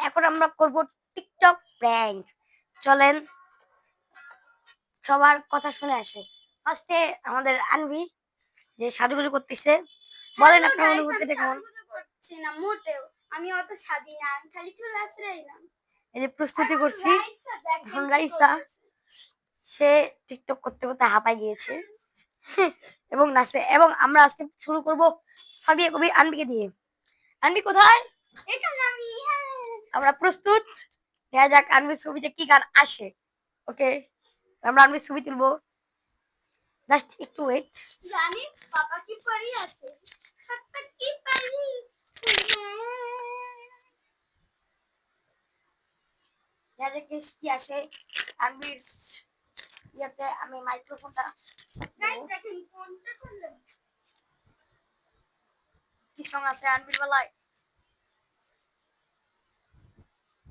এখন আমরা করব টিকটক প্র্যাঙ্ক। চলেন সবার কথা শুনে আসে। ফার্স্টে আমাদের আনবি যে সাজুগুজু করতেছে, বলেন আপনার অনুভূতিটা কেমন? করছি না মোটেও, আমি অত সাদি না, আমি খালি চুল আঁচড়াইলাম। এই যে প্রস্তুতি করছি, এখন রাইসা সে টিকটক করতে করতে হাঁপায় গিয়েছে এবং নাচে। এবং আমরা আজকে শুরু করব ফাবিয়া কবি আনবিকে দিয়ে। আনবি কোথায়? এখানে আমি। আমরা প্রস্তুত, দেখা যাক আনবির ছবিতে কি গান আসে। ওকে, আমরা আনবির ছবি তুলবো, জাস্ট একটু ওয়েট। জানি পাপা কি পরি আছে, পাপা কি পরি। দেখা যাক কি আসে আনবির ইয়াতে। আমি মাইক্রোফোনটা দেখেন কোনটা করলাম, কি সং আছে আনবির বেলায়।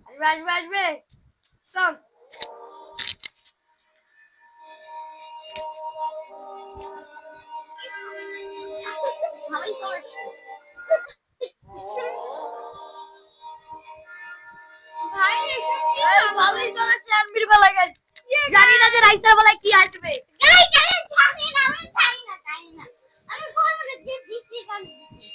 আসবে আসবে আসবে সং। ভালোই সং ভাই এসব কি ভালোই সং আছে আনবির বেলায়। গাইস জানি না যে রাইসার বেলায় কি আসবে। গাই গাই জানি না, আমি জানি না আমি বলবো না যে দিছি গান দিছি।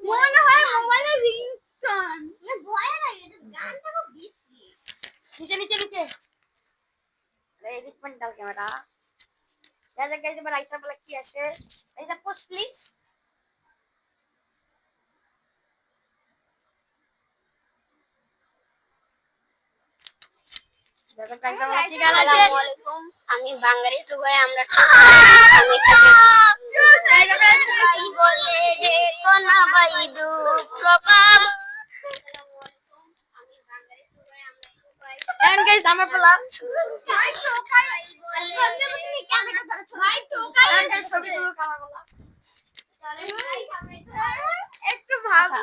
মনে হয় মোবাইলের রিংটোন, এ ভয় লাগে, এটা গানটা খুব দিছি। নিচে নিচে নিচে এদিক পান্ডাল ক্যামেরা। দেখা যাক গাইস এবার রাইসার বেলায় কি আসে। Raisa post please. আমি বাঙালি টুকাই আমরা আমি ভাই বলে কোনা ভাই দুঃখ পাব। আমি বাঙালি টুকাই আমরা টুকাই এন্ড গাইস আমার পালা। ভাই টোকাই বলে তুমি ক্যামেরা ধরছো ভাই টোকাই গাইস ছবি তুলো আমার পালা। একটু ভাবো।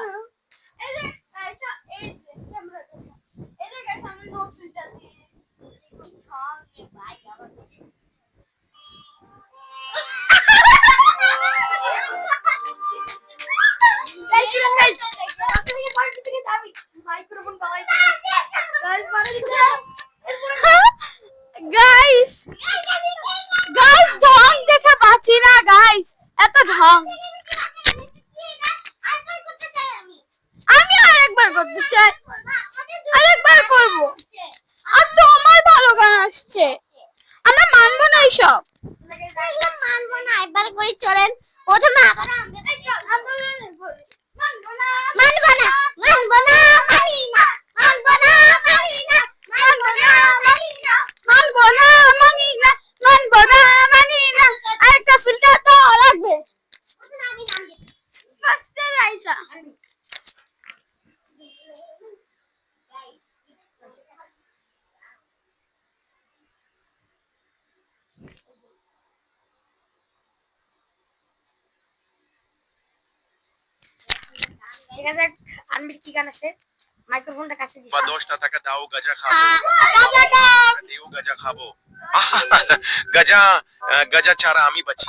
এই যে আচ্ছা এই যে ক্যামেরা ধরো, এই যে গাইস আমি নো ফিল্টার দিয়ে কি ছল রে ভাই আবার গাইস আপনি কি পার্টি থেকে যাবি মাইক্রোফোন বালাই। গাইস মানে গাইস গাইস ঢং দেখে বাঁচি না গাইস, এত ঢং। আমি আরেকবার করতে চাই, আরেকবার করব। আর তো আমার ভালো গান আসছে, আমরা মানবো না এইসব। মানবো না, একবার করে চলেন প্রথমে আবার আন্দোলনে বলি মানবো না মানবো না মানবো না মানি না মানবো না মানি না মানবো না মানি না মানবো না মানি না মানবো না মানি না। আরেকটা ফিল্টার তো লাগবে। প্রথমে আমি নাম দিই ফার্স্টে রাইসা। দেখা যাক আনবির কি গান আসে। মাইক্রোফোনটা কাছে দিছি। 10টা টাকা দাও গাজা খাবো। গাজা দাও দিও গাজা খাবো। গাজা গাজা ছাড়া আমি বাঁচি।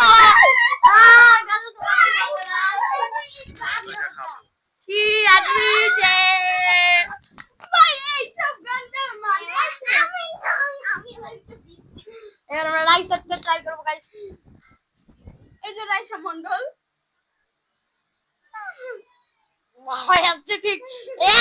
গাজা খাবো। কি আছি যে ভাই এই সব গানটার মানে আমি হয়তো দিচ্ছি। এবার আমরা রাইসাতে ট্রাই করব গাইস। এই যে রাইসা মন্ডল হয় আছে ঠিক। এ